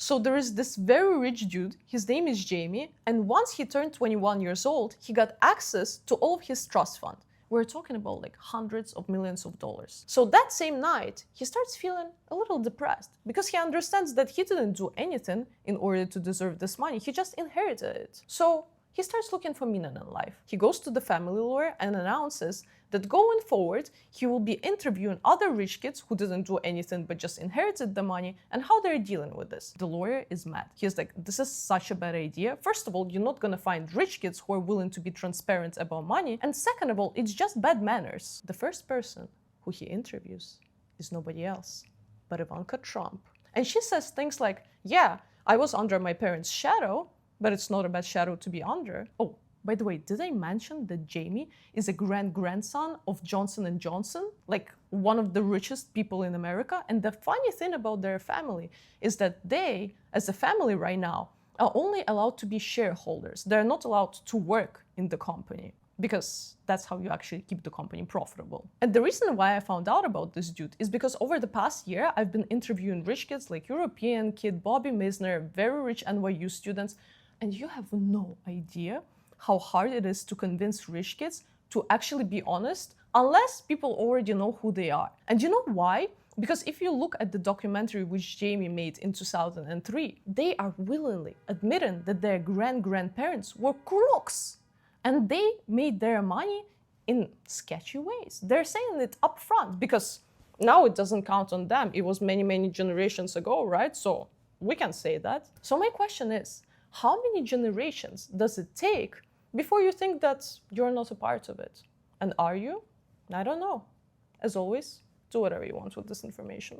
So there is this very rich dude, his name is Jamie, and once he turned 21 years old, he got access to all of his trust fund. We're talking about like hundreds of millions of dollars. So that same night, he starts feeling a little depressed because he understands that he didn't do anything in order to deserve this money. He just inherited it. So he starts looking for meaning in life. He goes to the family lawyer and announces that going forward, he will be interviewing other rich kids who didn't do anything but just inherited the money and how they're dealing with this. The lawyer is mad. He's like, this is such a bad idea. First of all, you're not gonna find rich kids who are willing to be transparent about money. And second of all, it's just bad manners. The first person who he interviews is nobody else but Ivanka Trump. And she says things like, yeah, I was under my parents' shadow, but it's not a bad shadow to be under. Oh, by the way, did I mention that Jamie is a grand-grandson of Johnson & Johnson? Like one of the richest people in America? And the funny thing about their family is that they, as a family right now, are only allowed to be shareholders. They're not allowed to work in the company because that's how you actually keep the company profitable. And the reason why I found out about this dude is because over the past year, I've been interviewing rich kids like European kid Bobby Misner, very rich NYU students, and you have no idea how hard it is to convince rich kids to actually be honest unless people already know who they are. And you know why? Because if you look at the documentary which Jamie made in 2003, they are willingly admitting that their grandparents were crooks and they made their money in sketchy ways. They're saying it up front because now it doesn't count on them. It was many generations ago, right? So we can say that. So my question is, how many generations does it take before you think that you're not a part of it? And are you? I don't know. As always, do whatever you want with this information.